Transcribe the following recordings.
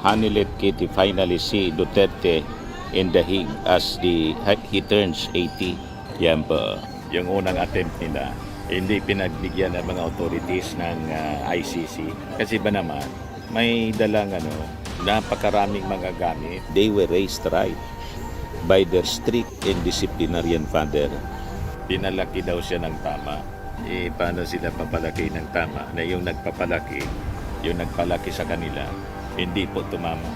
Hanilet Kitty finally see Duterte in the Hague as he turns 80. Yan po, yung unang attempt nila. Hindi pinagbigyan ng mga authorities ng ICC. Kasi ba naman, may dalang napakaraming mga gamit. They were raised right by their strict and disciplinarian father. Pinalaki daw siya ng tama. Paano sila papalaki ng tama? Na yung nagpapalaki, yung nagpalaki sa kanila, hindi po tumama.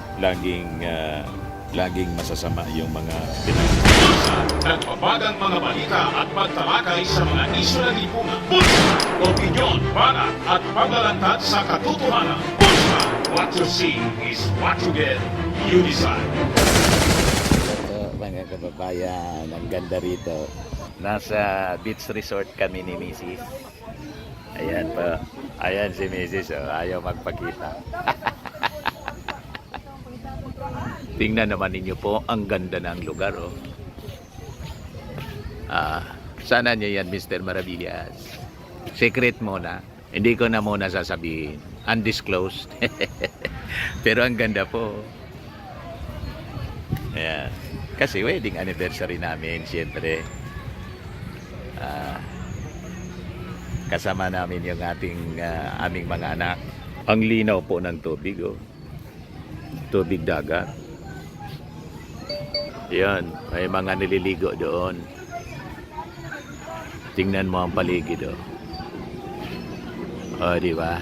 Laging masasama yung mga Bulsa, nagpapagang mga balita at pagtalakay sa mga isyu ng lipunan. Bulsa, opinyon, banat at paglalantad sa katotohanan. Bulsa, what you see is what you get. You decide. Ito, mga kababayan, ang ganda rito. Nasa beach resort kami ni Mrs. Ayan po. Ayan si Mrs. Ayaw magpakita. Tingnan naman ninyo po, ang ganda ng lugar. Sana nyo yan, Mr. Maravillas. Secret muna. Hindi ko na muna sasabihin. Undisclosed. Pero ang ganda po. Ayan. Kasi wedding anniversary namin, siyempre. Kasama namin yung aming mga anak. Ang linaw po ng tubig. Tubig dagat. Yan, may mga nililigo doon. Tingnan mo ang paligid. Di ba?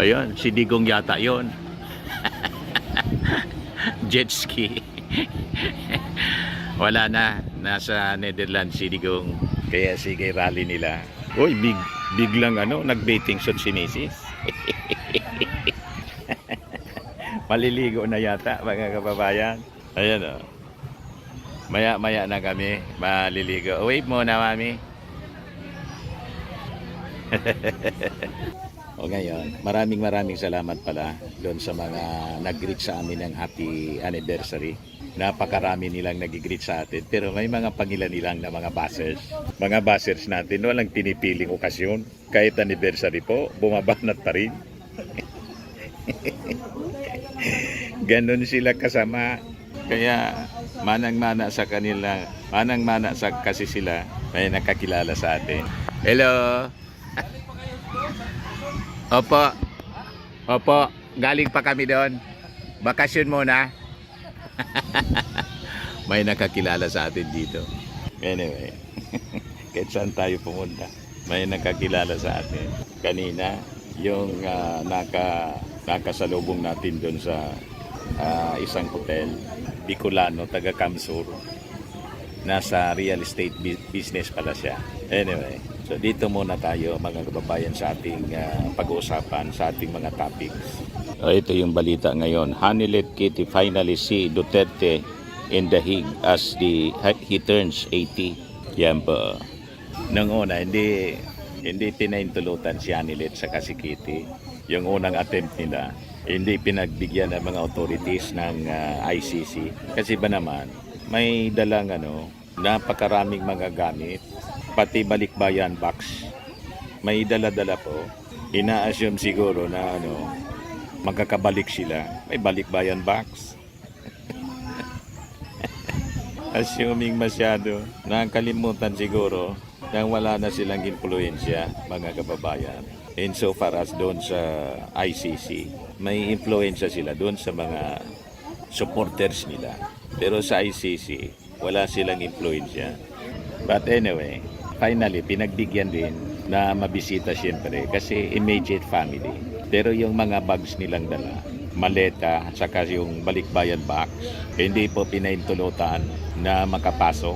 Ayun, si Digong yata yon. Jet ski. Wala na, nasa Netherlands si Digong. Kaya sige, rally nila. Uy, biglang nag-bathing suit si Mrs. Maliligo na yata, mga kababayan. Ayan Maya-maya na kami maliligo. Wait muna, mami. O ngayon, maraming salamat pala doon sa mga nag-greet sa amin ng happy anniversary. Napakarami nilang nag-greet sa atin. Pero may mga pangilan-ilang na mga buzzers. Mga buzzers natin, walang pinipiling okasyon. Kahit anniversary po, bumabanat pa rin. Ganon sila kasama. Kaya manang-mana sa kanila, manang-mana sa kasi sila, may nakakilala sa atin. Hello. Opo, galing pa kami doon. Bakasyon muna. May nakakilala sa atin dito. Anyway, kahit saan tayo pumunta, may nakakilala sa atin. Kanina, yung nakasalubong natin doon sa isang hotel, Bicolano, taga Kamsur. Nasa real estate business pala siya. Anyway, so dito muna tayo, mga kababayan, sa ating pag-uusapan, sa ating mga topics. Ito yung balita ngayon. Hanilet Kitty finally see Duterte in the Hague as he turns 80. Yan po. Nung una, hindi pinaintulutan si Hanilet sa si Kitty. Yung unang attempt nila, hindi pinagbigyan ng mga authorities ng ICC. Kasi ba naman, may dalang napakaraming mga gamit, pati balikbayan box. May dala-dala po. Ina-assume siguro na magkakabalik sila. May balikbayan box. Assuming masyado, nakakalimutan siguro na wala na silang influensya, mga kababayan. And so far as doon sa ICC, may influensya sila doon sa mga supporters nila. Pero sa ICC, wala silang influensya. But anyway, finally, pinagbigyan din na mabisita siyempre kasi immediate family. Pero yung mga bags nilang dala, maleta, saka yung balikbayan box, hindi po pinaintulutan na makapasok.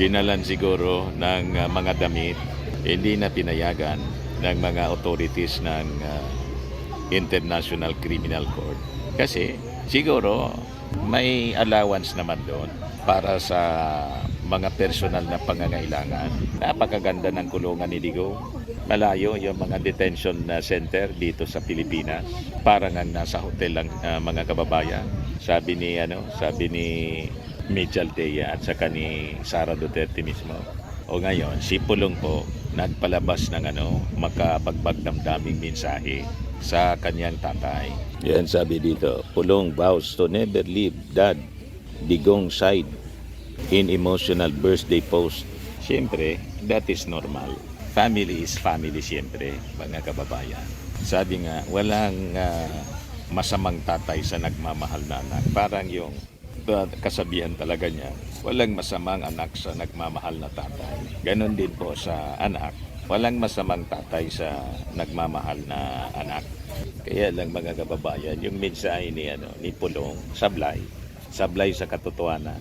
Dinalan siguro ng mga damit, hindi na pinayagan ng mga authorities ng International Criminal Court. Kasi siguro may allowance naman doon para sa mga personal na pangangailangan. Napakaganda ng kulungan ni Digong. Malayo yung mga detention center dito sa Pilipinas. Parang ang nasa hotel lang, mga kababayan. Sabi ni Mitch Altea at saka ni Sara Duterte mismo. O ngayon, si Pulong po nagpalabas ng makabagbagdamdaming mensahe sa kanyang tatay. Yan sabi dito, Pulong vows to never leave Dad Digong side in emotional birthday post. Siyempre, that is normal. Family is family siyempre, mga kababayan. Sabi nga, walang masamang tatay sa nagmamahal na anak. Parang yung kasabihan talaga niya, walang masamang anak sa nagmamahal na tatay. Ganon din po sa anak, walang masamang tatay sa nagmamahal na anak. Kaya lang mga kababayan, yung mensahe ni Pulong, sablay sa katotohanan.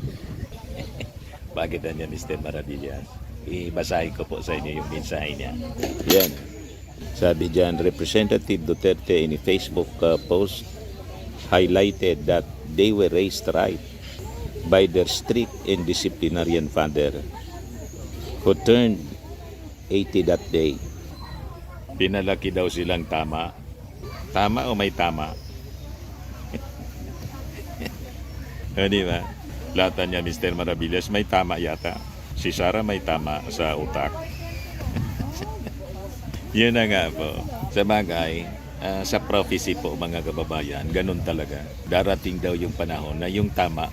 Bakit niya, Mr. Maravillas? Ibasahin ko po sa inyo yung mensahe niya. Yan. Sabi dyan, Representative Duterte in a Facebook post highlighted that they were raised right by their strict and disciplinarian father who turned 80 that day. Pinalaki daw silang tama. Tama o may tama? Di ba? Lahat niya, Mr. Maravillas, may tama yata. Si Sarah may tama sa utak. Yun na nga po. Sa bagay, sa prophecy po mga kababayan, ganun talaga. Darating daw yung panahon na yung tama,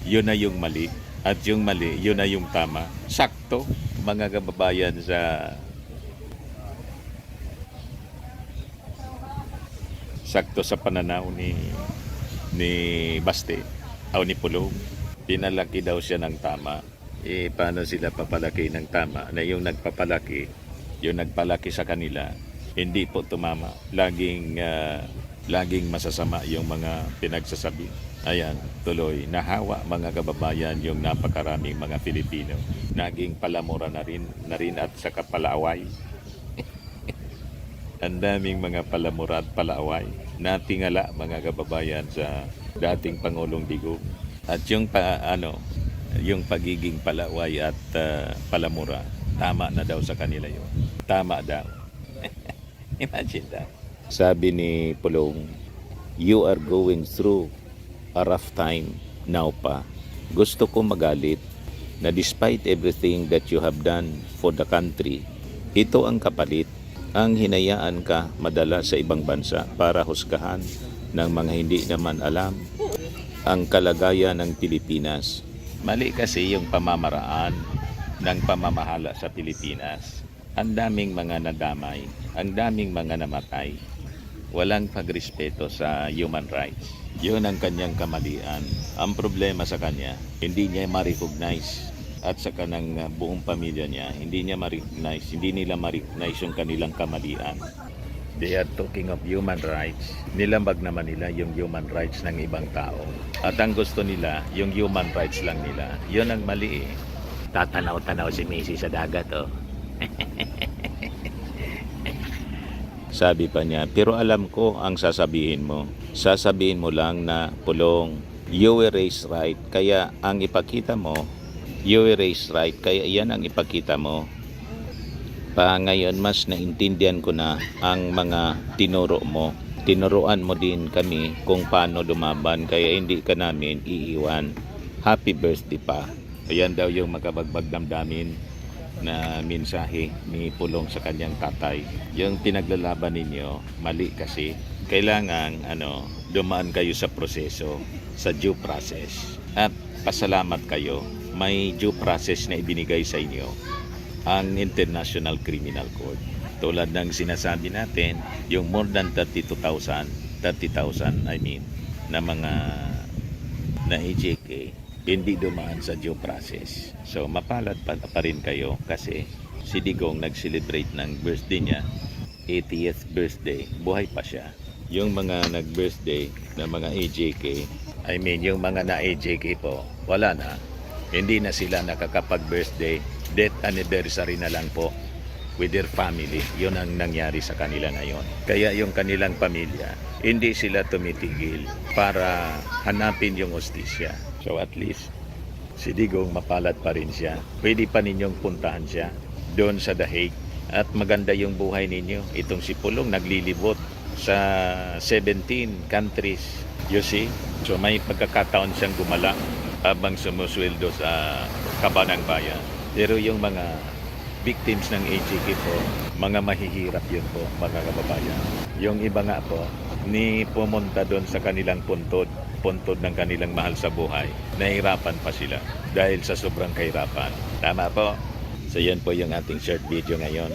yun na yung mali. At yung mali, yun na yung tama. Sakto, mga kababayan, sakto sa pananaw ni Baste o ni Pulong. Pinalaki daw siya ng tama. Paano sila papalaki ng tama? Na yung nagpapalaki sa kanila, hindi po tumama. Laging masasama yung mga pinagsasabi. Ayan, tuloy, nahawa mga kababayan yung napakaraming mga Filipino. Naging palamura na rin at saka palaaway. Ang daming mga palamura at palaaway. Natingala mga kababayan sa dating Pangulong Digong. At yung yung pagiging palaway at palamura, tama na daw sa kanila yun. Tama daw. Imagine that. Sabi ni Pulong, you are going through a rough time now pa. Gusto ko magalit na despite everything that you have done for the country, ito ang kapalit. Ang hinayaan ka madala sa ibang bansa para husgahan ng mga hindi naman alam ang kalagayan ng Pilipinas. Mali kasi yung pamamaraan ng pamamahala sa Pilipinas. Ang daming mga nadamay, ang daming mga namatay. Walang pagrespeto sa human rights. Yun ang kanyang kamalian. Ang problema sa kanya, hindi niya ma-recognize. At sa kanang buong pamilya niya, hindi nila ma-recognize yung kanilang kamalian. They are talking of human rights. Nilambag naman nila yung human rights ng ibang tao. At ang gusto nila, yung human rights lang nila. Yun ang mali eh. Tatanaw-tanaw si Macy sa dagat oh. Sabi pa niya, pero alam ko ang sasabihin mo. Sasabihin mo lang na, Pulong, you were raised right. Kaya ang ipakita mo, you were raised right. Kaya yan ang ipakita mo. Ngayon mas naintindihan ko na ang mga tinuro mo. Tinuruan mo din kami kung paano lumaban, kaya hindi ka namin iiwan. Happy birthday pa. Ayan daw yung makabagbagdamdamin na mensahe ni Pulong sa kanyang tatay. Yung pinaglalaban ninyo, mali kasi. Kailangan dumaan kayo sa proseso, sa due process. At pasalamat kayo, may due process na ibinigay sa inyo ang International Criminal Court. Tulad ng sinasabi natin, yung more than 30,000 na mga na AJK, hindi dumaan sa due process. So mapalad pa rin kayo kasi si Digong nag-celebrate ng birthday niya, 80th birthday, buhay pa siya. Yung mga nag-birthday na mga AJK, yung mga na AJK po, wala na. Hindi na sila nakakapag-birthday, death anniversary na lang po with their family. Yun ang nangyari sa kanila ngayon. Kaya yung kanilang pamilya, hindi sila tumitigil para hanapin yung hustisya. So at least, si Digong mapalad pa rin siya. Pwede pa ninyong puntahan siya doon sa The Hague. At maganda yung buhay ninyo. Itong si Pulong naglilibot sa 17 countries. You see? So may pagkakataon siyang gumala habang sumusweldo sa Kabanang Bayan. Pero yung mga victims ng HEK po, mga mahihirap yun po, mga kababayan. Yung iba nga po, ni pumunta doon sa kanilang puntod ng kanilang mahal sa buhay, nahirapan pa sila dahil sa sobrang kahirapan. Tama po. So yan po yung ating short video ngayon.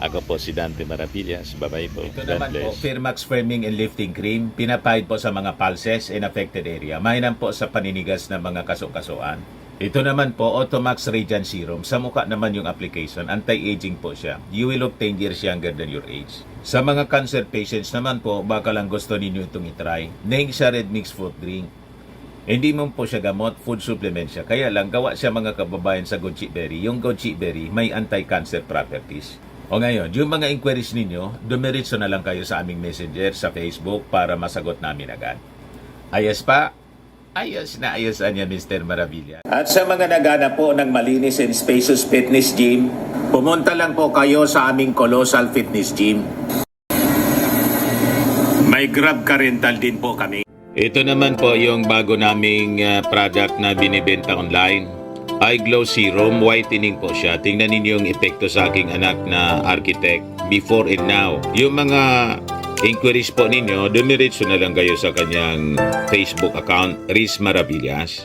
Ako po si Dante Maravillas. Bye-bye po. Ito God naman po, bless. Firmax Firming and Lifting Cream, pinapahid po sa mga pulses in affected area. Mainam po sa paninigas ng mga kaso-kasuan. Ito naman po, Automax Radiant Serum. Sa mukha naman yung application, anti-aging po siya. You will look 10 years younger than your age. Sa mga cancer patients naman po, baka lang gusto ninyo itong itry. Nengsa Red Mix Fruit Drink. Hindi mo po siya gamot, food supplement siya. Kaya lang, gawa siya mga kababayan sa goji berry. Yung goji berry may anti-cancer properties. O ngayon, yung mga inquiries ninyo, dumiritso na lang kayo sa aming messenger sa Facebook para masagot namin agad. Ayos pa? Ayos na ayos niya, Mr. Maravilla. At sa mga nagana po ng malinis and spacious fitness gym, pumunta lang po kayo sa aming Colossal Fitness Gym. May Grab ka rental din po kami. Ito naman po yung bago naming product na binibenta online. Eye Glow Serum, whitening po siya. Tingnan ninyo yung epekto sa aking anak na architect before and now. Yung mga inquiries po ninyo, dumiretso na lang kayo sa kanyang Facebook account, Riz Maravillas.